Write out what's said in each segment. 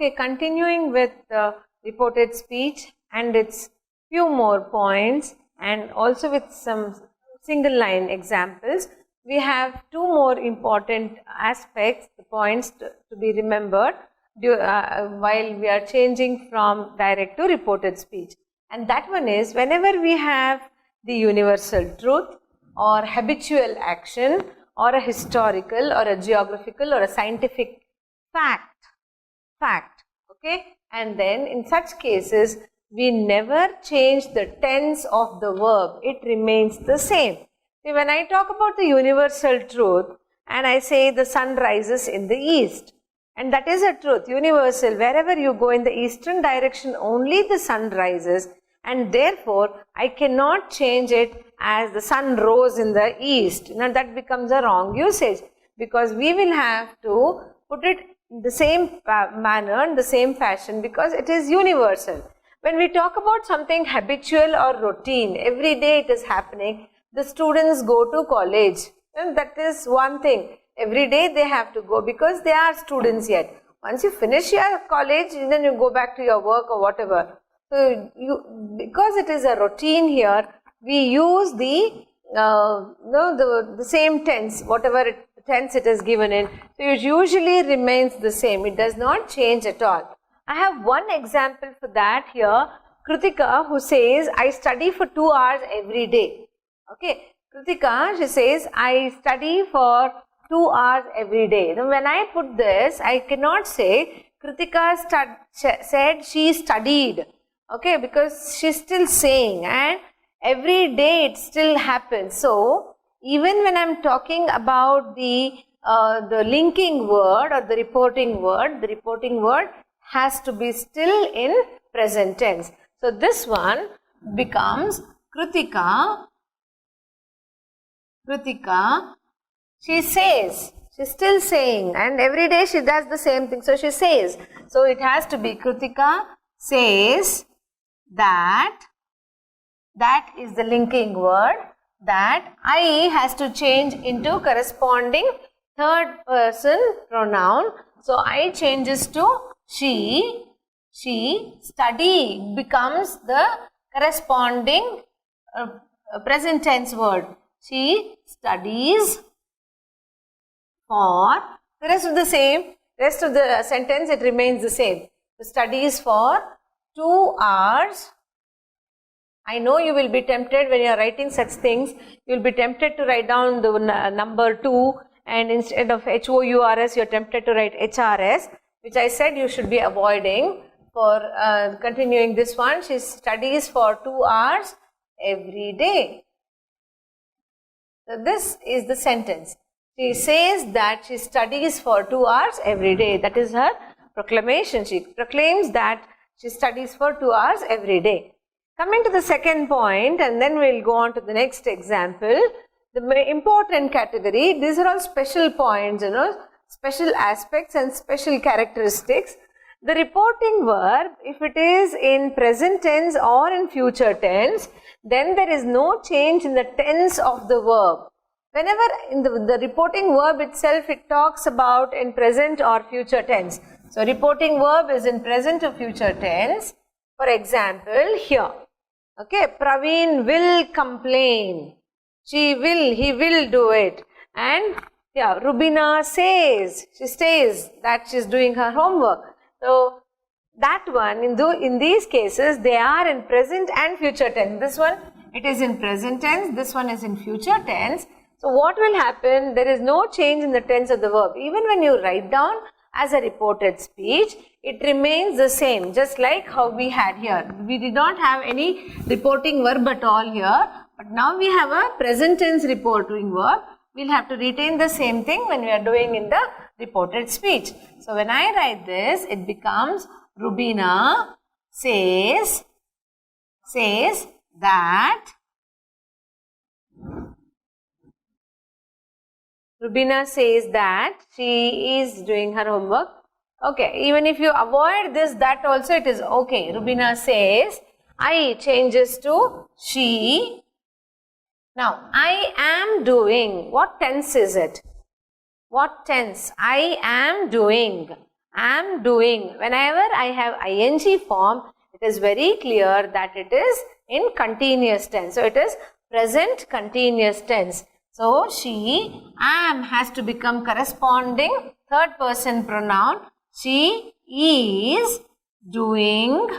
Okay, continuing with reported speech and its few more points, and also with some single line examples. We have two more important aspects, the points to be remembered while we are changing from direct to reported speech. And that one is, whenever we have the universal truth or habitual action or a historical or a geographical or a scientific fact, okay, and then in such cases we never change the tense of the verb, it remains the same. See, when I talk about the universal truth and I say the sun rises in the east, and that is a truth, universal, wherever you go in the eastern direction only the sun rises, and therefore I cannot change it as the sun rose in the east. Now that becomes a wrong usage, because we will have to put it in the same manner, in the same fashion, because it is universal. When we talk about something habitual or routine, every day it is happening, the students go to college, and that is one thing. Every day they have to go because they are students yet. Once you finish your college, then you go back to your work or whatever. So, because it is a routine here, we use the same tense, whatever tense it is given in. So, it usually remains the same. It does not change at all. I have one example for that here. Kritika, who says, I study for 2 hours every day. Okay. Kritika, she says, I study for 2 hours every day. Now, when I put this, I cannot say Kritika said she studied. Okay, because she's still saying, and every day it still happens. So, even when I'm talking about the linking word or the reporting word has to be still in present tense. So, this one becomes Kritika, she says, she's still saying, and every day she does the same thing. So, she says, so it has to be Kritika says that is the linking word, that I has to change into corresponding third person pronoun. So, I changes to she study becomes the corresponding present tense word. She studies for, the rest of the sentence it remains the same. So, studies for 2 hours. I know you will be tempted when you are writing such things, you will be tempted to write down the number 2, and instead of HOURS you are tempted to write HRS, which I said you should be avoiding. For continuing this one, she studies for 2 hours every day. So, this is the sentence. She says that she studies for 2 hours every day. That is her proclamation. She proclaims that she studies for 2 hours every day. Coming to the second point, and then we will go on to the next example. The important category, these are all special points, special aspects and special characteristics. The reporting verb, if it is in present tense or in future tense, then there is no change in the tense of the verb. Whenever in the reporting verb itself, it talks about in present or future tense. So, reporting verb is in present or future tense. For example, here, okay, Praveen will complain. She will, he will do it. And yeah, Rubina says, she says that she is doing her homework. So, that one, in these cases, they are in present and future tense. This one, it is in present tense. This one is in future tense. So, what will happen? There is no change in the tense of the verb. Even when you write down as a reported speech, it remains the same, just like how we had here. We did not have any reporting verb at all here, but now we have a present tense reporting verb. We will have to retain the same thing when we are doing in the reported speech. So, when I write this, it becomes Rubina says that she is doing her homework. Okay, even if you avoid this, that also it is okay. Rubina says, I changes to she. Now, I am doing, what tense is it? What tense? I am doing. am doing. Whenever I have ing form, it is very clear that it is in continuous tense. So, it is present continuous tense. So, she, am has to become corresponding third person pronoun. She is doing,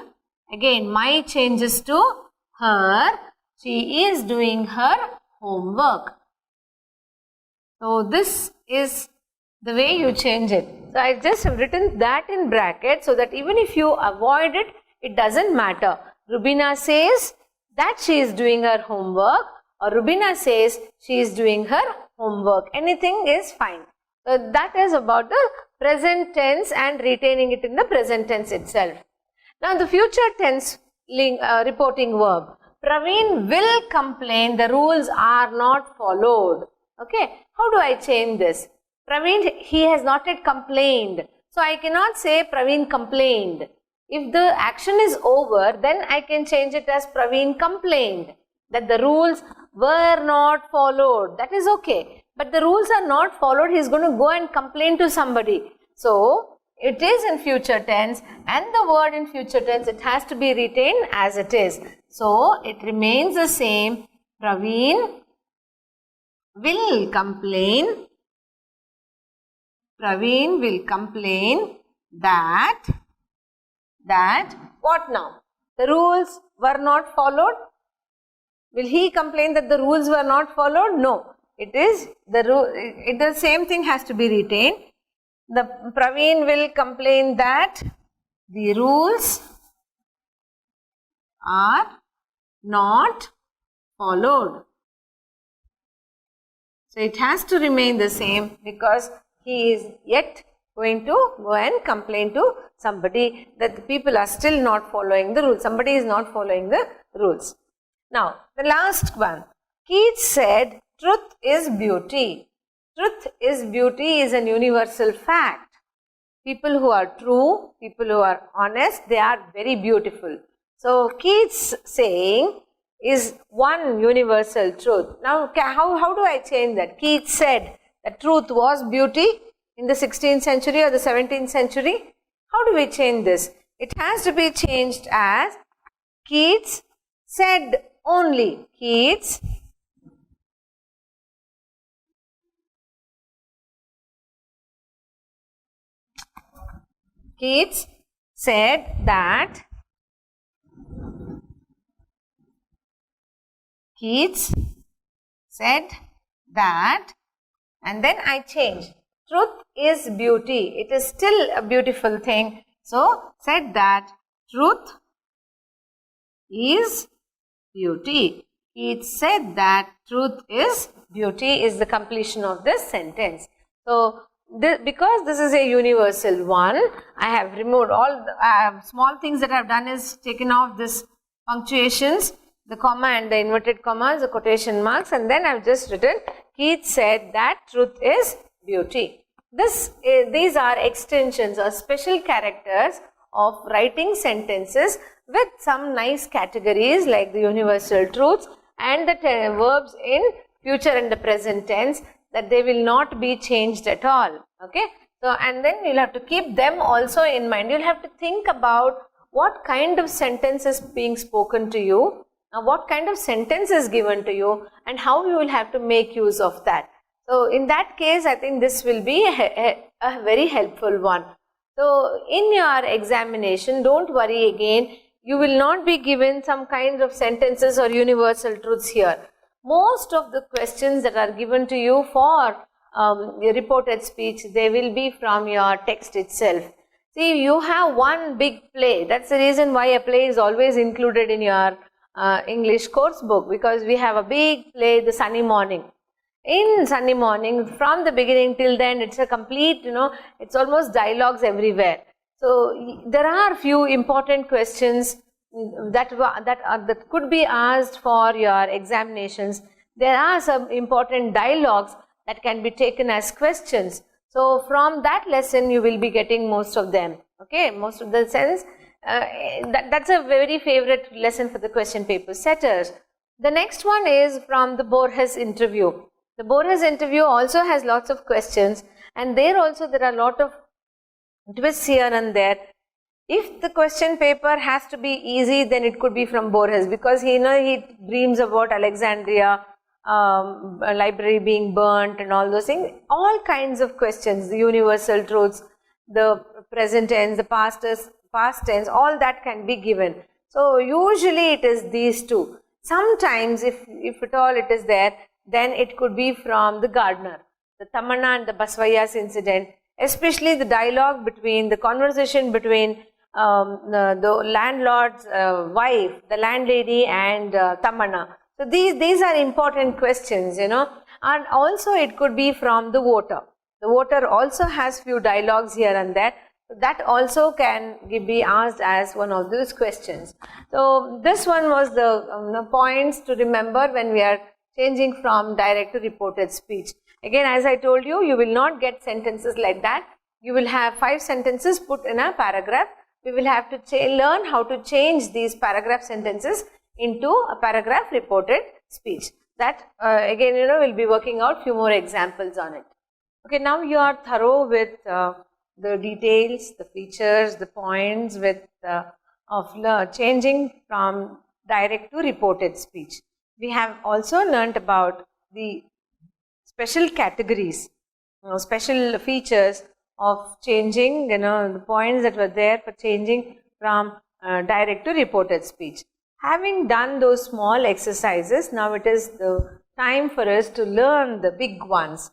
again my changes to her, she is doing her homework. So, this is the way you change it. So, I just have written that in bracket so that even if you avoid it, it doesn't matter. Rubina says that she is doing her homework, or Rubina says she is doing her homework. Anything is fine. So, that is about the present tense and retaining it in the present tense itself. Now, the future tense reporting verb. Praveen will complain the rules are not followed. Okay, how do I change this? Praveen, he has not yet complained. So, I cannot say Praveen complained. If the action is over, then I can change it as Praveen complained that the rules were not followed. That is okay. But the rules are not followed, he is going to go and complain to somebody. So, it is in future tense, and the word in future tense, it has to be retained as it is. So, it remains the same. Praveen will complain. Praveen will complain that what now? The rules were not followed. Will he complain that the rules were not followed? No. It is the same thing has to be retained. The Praveen will complain that the rules are not followed. So, it has to remain the same because he is yet going to go and complain to somebody that the people are still not following the rules. Somebody is not following the rules. Now, the last one. Keats said, truth is beauty. Truth is beauty is an universal fact. People who are true, people who are honest, they are very beautiful. So, Keats saying is one universal truth. Now, how do I change that? Keats said that truth was beauty in the 16th century or the 17th century. How do we change this? It has to be changed as Keats said only. Keats said that. Keats said that, and then I change. Truth is beauty. It is still a beautiful thing. So, said that truth is beauty. Keats said that truth is beauty is the completion of this sentence. So, because this is a universal one, I have removed all the small things that I have done is taken off this punctuations, the comma and the inverted commas, the quotation marks, and then I have just written Keats said that truth is beauty. These are extensions or special characters of writing sentences with some nice categories like the universal truths and the verbs in future and the present tense, that they will not be changed at all. Okay. So, and then you will have to keep them also in mind. You will have to think about what kind of sentence is being spoken to you, what kind of sentence is given to you, and how you will have to make use of that. So, in that case, I think this will be a very helpful one. So, in your examination, don't worry again, you will not be given some kind of sentences or universal truths here. Most of the questions that are given to you for your reported speech, they will be from your text itself. See, you have one big play. That's the reason why a play is always included in your English course book, because we have a big play, The Sunny Morning. In Sunny Morning, from the beginning till the end, it's a complete, it's almost dialogues everywhere. So, there are few important questions that could be asked for your examinations. There are some important dialogues that can be taken as questions. So, from that lesson, you will be getting most of them. Okay, most of the sense. That's a very favorite lesson for the question paper setters. The next one is from the Borges interview. The Borges interview also has lots of questions, and there also there are a lot of twists here and there. If the question paper has to be easy, then it could be from Borges, because he dreams about Alexandria library being burnt and all those things. All kinds of questions, the universal truths, the present tense, the past tense, all that can be given. So usually it is these two. Sometimes if at all it is there, then it could be from the gardener, the Tamanna and the Basvaya's incident, especially the dialogue between, the conversation between the landlord's wife, the landlady, and Tamanna. So these are important questions, and also it could be from the voter. The voter also has few dialogues here and there. So that also can be asked as one of those questions. So this one was the points to remember when we are changing from direct to reported speech. Again, as I told you, you will not get sentences like that. You will have 5 sentences put in a paragraph. We will have to learn how to change these paragraph sentences into a paragraph reported speech. That again, we'll be working out few more examples on it. Okay, now you are thorough with the details, the features, the points of changing from direct to reported speech. We have also learnt about the special categories, special features of changing, the points that were there for changing from direct to reported speech. Having done those small exercises, now it is the time for us to learn the big ones.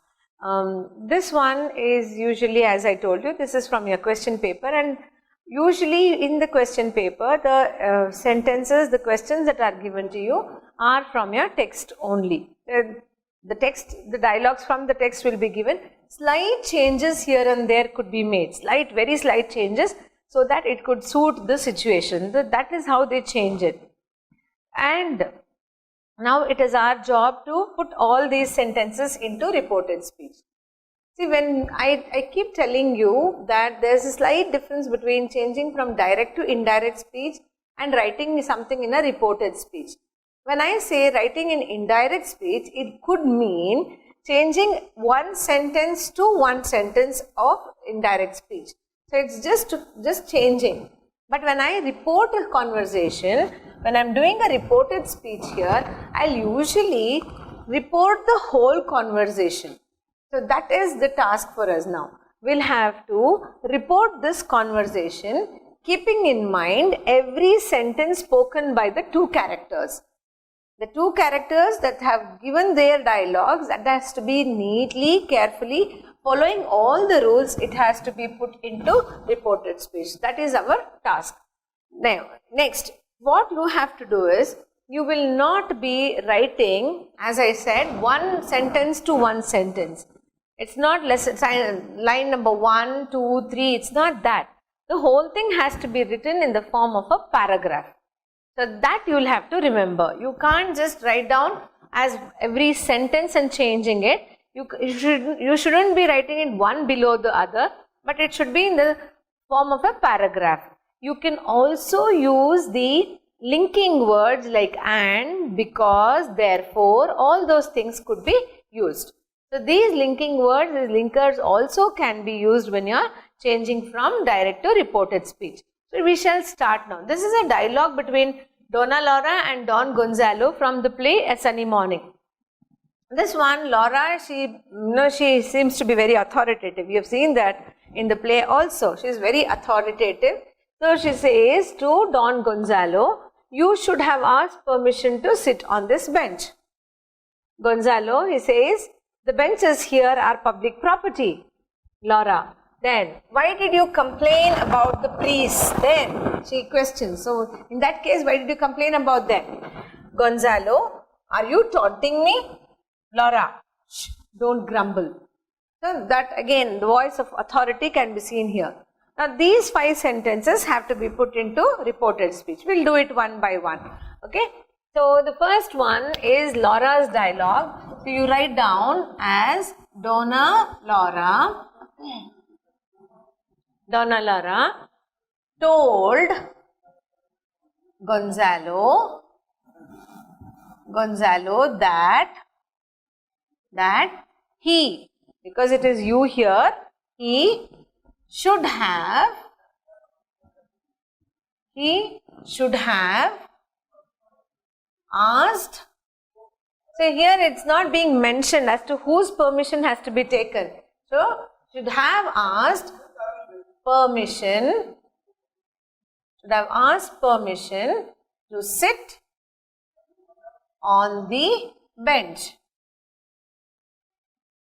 This one is usually, as I told you, this is from your question paper, and usually in the question paper, the sentences, the questions that are given to you are from your text only. The text, the dialogues from the text will be given. Slight changes here and there could be made, very slight changes, so that it could suit the situation. That is how they change it. And now it is our job to put all these sentences into reported speech. See, when I keep telling you that there is a slight difference between changing from direct to indirect speech and writing something in a reported speech. When I say writing in indirect speech, it could mean changing one sentence to one sentence of indirect speech. So it's just changing. But when I report a conversation, when I'm doing a reported speech here, I'll usually report the whole conversation. So that is the task for us now. We'll have to report this conversation, keeping in mind every sentence spoken by the 2 characters. The 2 characters that have given their dialogues, that has to be neatly, carefully, following all the rules, it has to be put into reported speech. That is our task. Now, next, what you have to do is, you will not be writing, as I said, one sentence to one sentence. It's not line number 1, 2, 3, it's not that. The whole thing has to be written in the form of a paragraph. So that you will have to remember. You can't just write down as every sentence and changing it. You shouldn't be writing it one below the other, but it should be in the form of a paragraph. You can also use the linking words like and, because, therefore, all those things could be used. So these linking words, these linkers also can be used when you are changing from direct to reported speech. So we shall start now. This is a dialogue between Donna Laura and Don Gonzalo from the play A Sunny Morning. This one, Laura, she seems to be very authoritative. You have seen that in the play also. She is very authoritative. So she says to Don Gonzalo, you should have asked permission to sit on this bench. Gonzalo, he says, the benches here are public property. Laura, then why did you complain about the priests then? She questions. So in that case, why did you complain about them? Gonzalo, are you taunting me? Laura, shh, don't grumble. So that again, the voice of authority can be seen here. Now these 5 sentences have to be put into reported speech. We'll do it one by one. Okay. So the first one is Laura's dialogue. So you write down as Donna Laura told Gonzalo that he, because it is you here, he should have asked. So here it's not being mentioned as to whose permission has to be taken. So should have asked permission, to sit on the bench.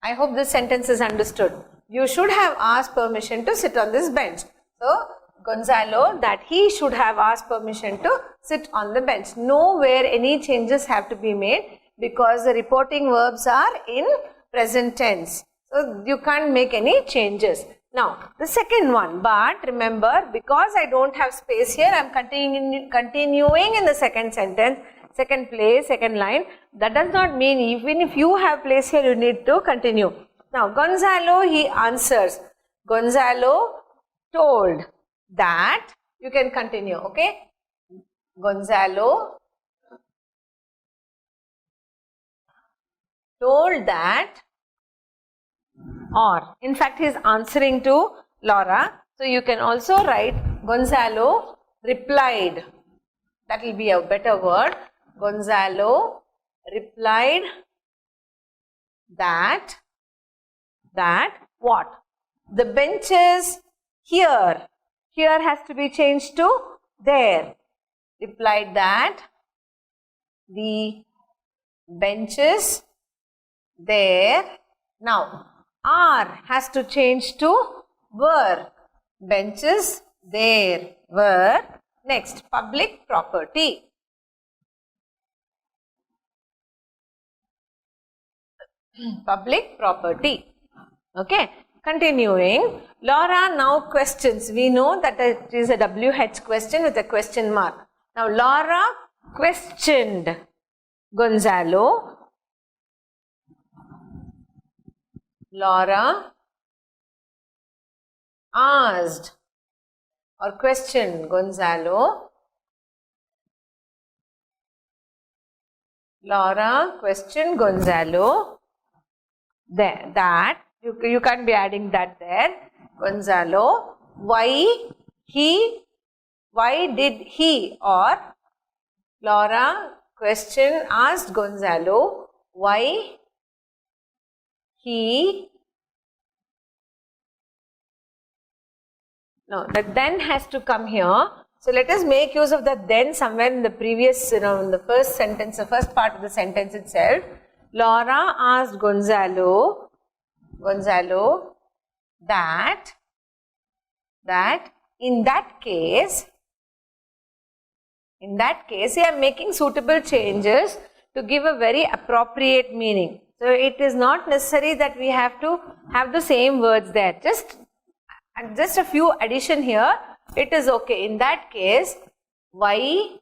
I hope this sentence is understood. You should have asked permission to sit on this bench. So Gonzalo, that he should have asked permission to sit on the bench. Nowhere any changes have to be made because the reporting verbs are in present tense. So you can't make any changes. Now the second one, but remember, because I don't have space here, I am continuing in the second sentence, second place, second line. That does not mean even if you have place here, you need to continue. Now Gonzalo, he answers. Gonzalo told that, you can continue, okay? Gonzalo told that, or in fact he is answering to Laura. So you can also write Gonzalo replied. That will be a better word. Gonzalo replied that what? The benches here has to be changed to there. Replied that the benches there. Now are has to change to were. Benches there were. Next, public property. Public property. Okay. Continuing, Laura now questions. We know that it is a WH question with a question mark. Now Laura questioned Gonzalo. Laura asked or questioned Gonzalo. Laura questioned Gonzalo. There, that you can't be adding that there. Gonzalo, why did he, or Laura asked Gonzalo why he, no, the then has to come here. So let us make use of the then somewhere in the previous, in the first sentence, the first part of the sentence itself. Laura asked Gonzalo that in that case, I am making suitable changes to give a very appropriate meaning. So it is not necessary that we have to have the same words there. Just a few addition here. It is okay. In that case, why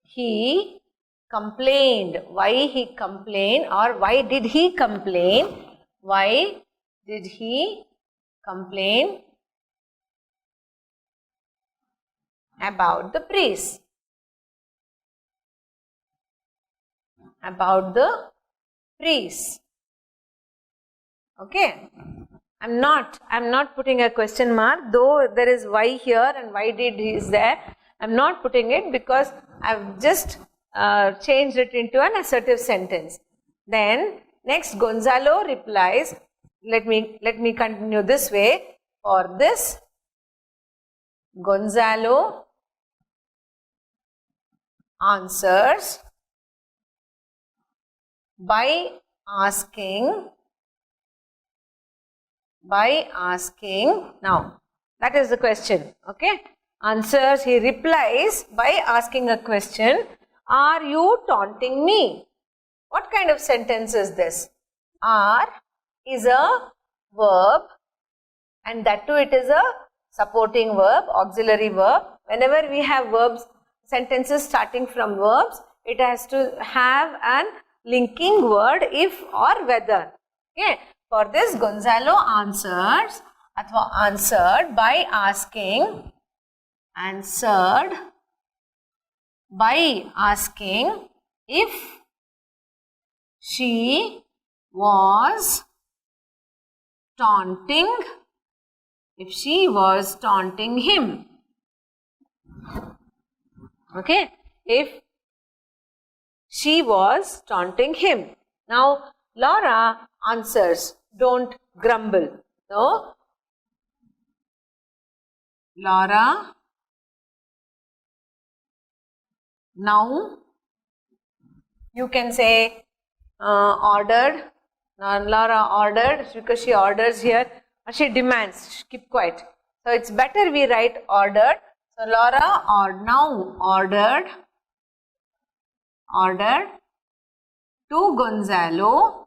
he complained, or why did he complain? Why did he complain about the priest? About the priest. Okay. I'm not putting a question mark, though there is why here and why did he is there. I'm not putting it because I've just changed it into an assertive sentence. Then next Gonzalo replies. Let me continue this way. For this, Gonzalo answers by asking. Now that is the question. Okay. Answers, he replies by asking a question. Are you taunting me? What kind of sentence is this? Are is a verb, and that too it is a supporting verb, auxiliary verb. Whenever we have verbs, sentences starting from verbs, it has to have an linking word if or whether. Okay. For this, Gonzalo answered by asking if she was taunting, if she was taunting him. Okay, if she was taunting him. Now, Laura answers, don't grumble. So, Laura now you can say ordered. Now, Laura ordered because she orders here, or she demands, keep quiet. So, it's better we write ordered. So, Laura now ordered to Gonzalo.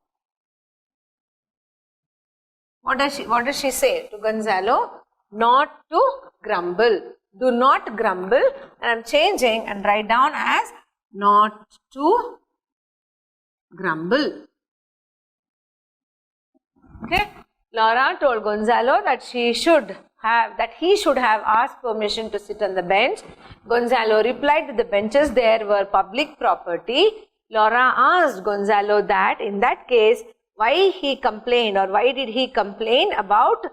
What does she say to Gonzalo? Not to grumble. Do not grumble. And I am changing and write down as not to grumble. Okay. Laura told Gonzalo that he should have asked permission to sit on the bench. Gonzalo replied that the benches there were public property. Laura asked Gonzalo that in that case, why he complained, or why did he complain about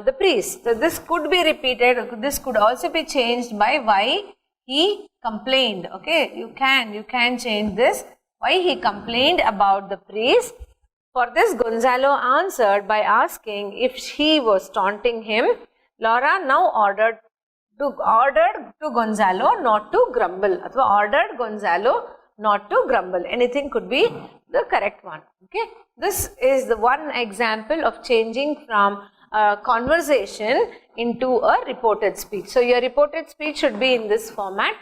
the priest. So, this could be repeated. This could also be changed by why he complained. Okay, you can change this. Why he complained about the priest. For this, Gonzalo answered by asking if she was taunting him. Laura now ordered to Gonzalo not to grumble. Or ordered Gonzalo not to grumble. Anything could be the correct one. Okay, this is the one example of changing from a conversation into a reported speech. So, your reported speech should be in this format,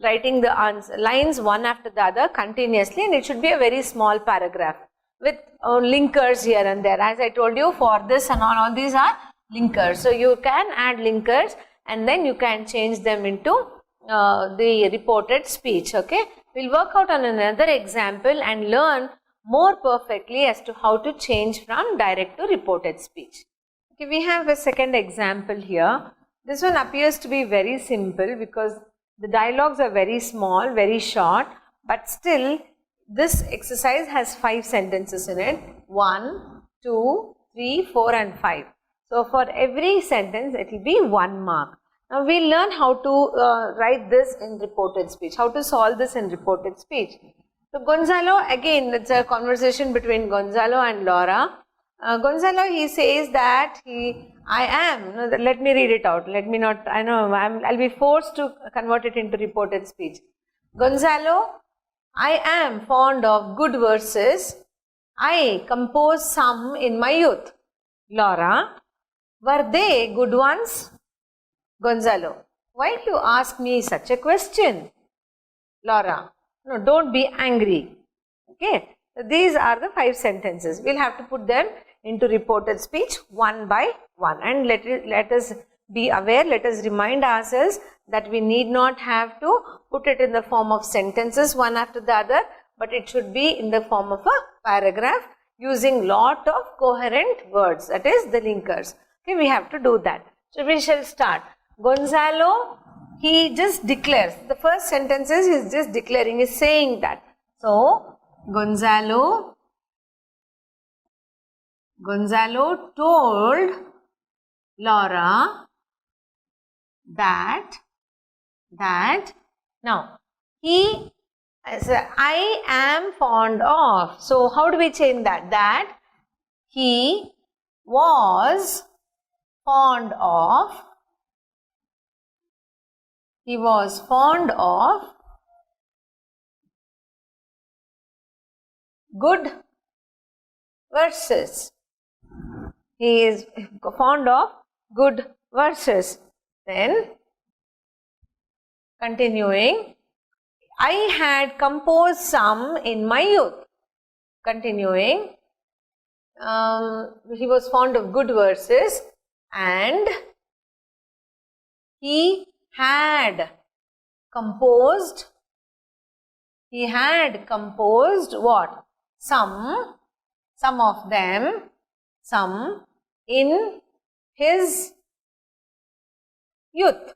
writing the lines one after the other continuously, and it should be a very small paragraph with linkers here and there. As I told you, for this and all these are linkers. So, you can add linkers and then you can change them into the reported speech. Okay, we will work out on another example and learn more perfectly as to how to change from direct to reported speech. Okay, we have a second example here. This one appears to be very simple because the dialogues are very small, very short, but still this exercise has 5 sentences in it. 1, 2, 3, 4 and 5. So, for every sentence it will be 1 mark. Now, we will learn how to write this in reported speech, how to solve this in reported speech. So, Gonzalo, again it's a conversation between Gonzalo and Laura. Gonzalo, he says that let me read it out, I'll be forced to convert it into reported speech. Gonzalo, I am fond of good verses. I composed some in my youth. Laura, were they good ones? Gonzalo, why do you ask me such a question? Laura, no, don't be angry. Okay, so these are the 5 sentences. We'll have to put them into reported speech one by one, and let us be aware, let us remind ourselves that we need not have to put it in the form of sentences one after the other, but it should be in the form of a paragraph using lot of coherent words, that is the linkers. Okay, we have to do that. So, we shall start. Gonzalo, he just declares, the first sentences he is just declaring, is saying that. So, Gonzalo told Laura that now I am fond of. So, how do we change that? That he was fond of. He was fond of good verses. He is fond of good verses. Then, continuing, I had composed some in my youth. Continuing, he was fond of good verses and he had composed what? Some of them, some in his youth.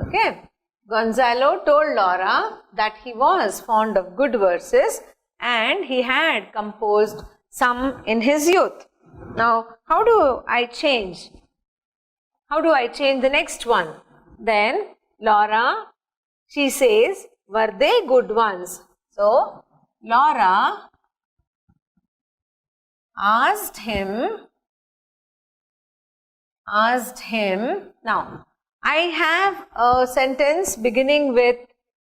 Okay. Gonzalo told Laura that he was fond of good verses and he had composed some in his youth. Now, how do I change? How do I change the next one? Then, Laura, she says, were they good ones? So, Laura asked him. Now, I have a sentence beginning with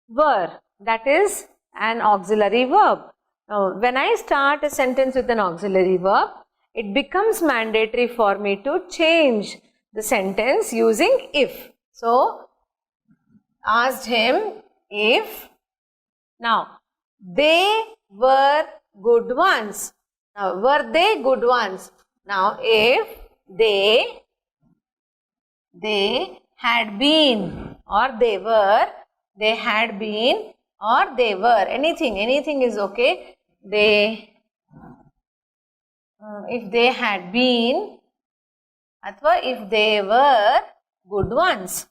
were, that is an auxiliary verb. Now, when I start a sentence with an auxiliary verb, it becomes mandatory for me to change the sentence using if. So, asked him if. Now, they were good ones. Now, were they good ones? Now, if they had been, or they were, they had been, or they were, anything is okay. If they had been, athwa if they were good ones.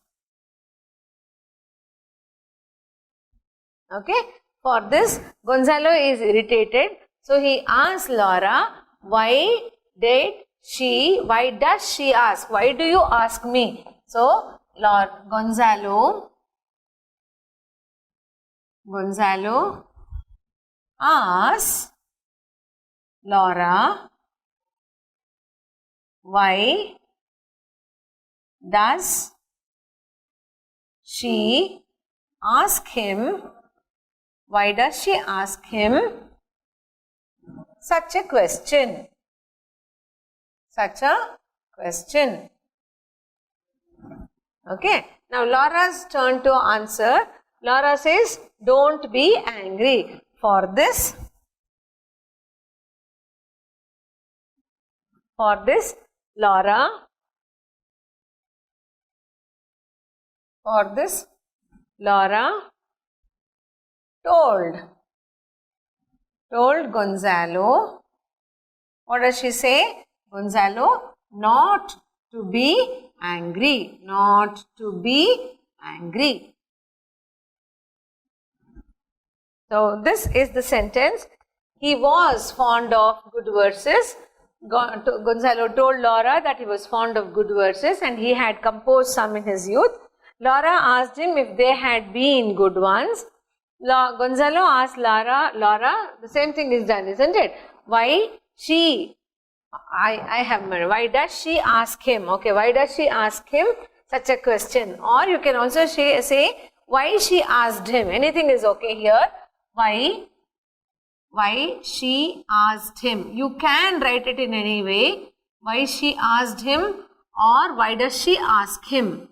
Okay, for this, Gonzalo is irritated. So, he asks Laura, why does she ask? Why do you ask me? So, Gonzalo asks Laura, why does she ask him? Why does she ask him such a question? Okay. Now, Laura's turn to answer. Laura says, don't be angry. For this, Laura told Gonzalo, what does she say? Gonzalo, not to be angry. So, this is the sentence. He was fond of good verses. Gonzalo told Laura that he was fond of good verses and he had composed some in his youth. Laura asked him if they had been good ones. Gonzalo asked Laura, the same thing is done, isn't it? Why does she ask him? Okay, why does she ask him such a question? Or you can also say why she asked him. Anything is okay here. Why she asked him. You can write it in any way. Why she asked him or why does she ask him?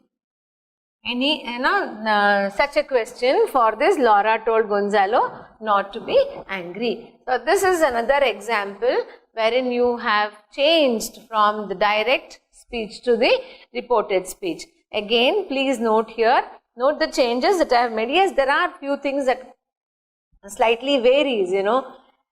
Such a question. For this, Laura told Gonzalo not to be angry. So, this is another example wherein you have changed from the direct speech to the reported speech. Again, please note here, note the changes that I have made. Yes, there are few things that slightly varies,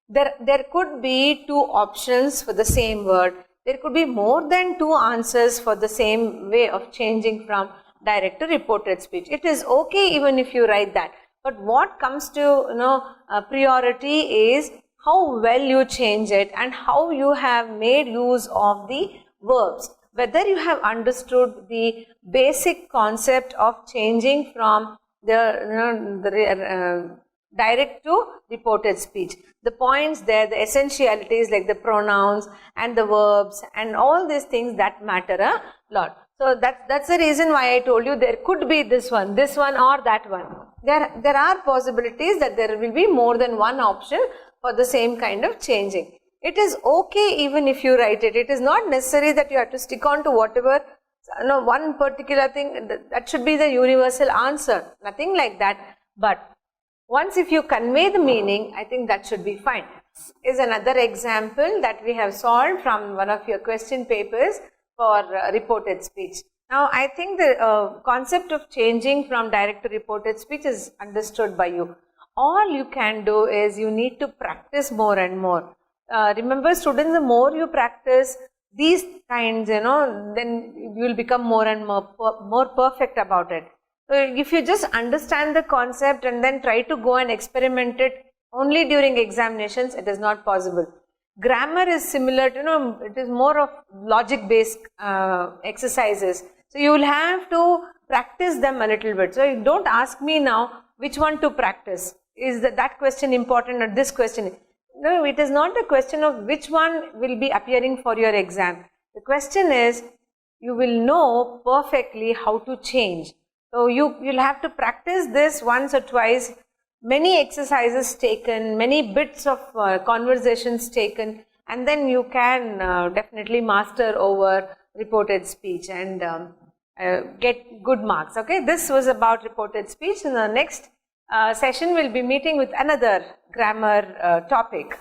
There could be two options for the same word. There could be more than two answers for the same way of changing from direct to reported speech. It is okay even if you write that. But what comes to, priority is how well you change it and how you have made use of the verbs. Whether you have understood the basic concept of changing from the direct to reported speech. The points there, the essentialities like the pronouns and the verbs and all these things that matter a lot. So that's the reason why I told you there could be this one or that one. There are possibilities that there will be more than one option for the same kind of changing. It is okay even if you write it. It is not necessary that you have to stick on to whatever, one particular thing that should be the universal answer. Nothing like that. But once if you convey the meaning, I think that should be fine. This is another example that we have solved from one of your question papers for reported speech. Now, I think the concept of changing from direct to reported speech is understood by you. All you can do is you need to practice more and more. Remember, students, the more you practice these kinds, then you will become more and more perfect about it. So, if you just understand the concept and then try to go and experiment it Only during examinations it is not possible. Grammar is similar to, it is more of logic based exercises. So you will have to practice them a little bit. So you don't ask me now which one to practice. Is that question important or this question? No, it is not a question of which one will be appearing for your exam. The question is, you will know perfectly how to change. So you'll have to practice this once or twice, many exercises taken, many bits of conversations taken, and then you can definitely master over reported speech and get good marks. Okay, this was about reported speech. In the next session, we'll be meeting with another grammar topic.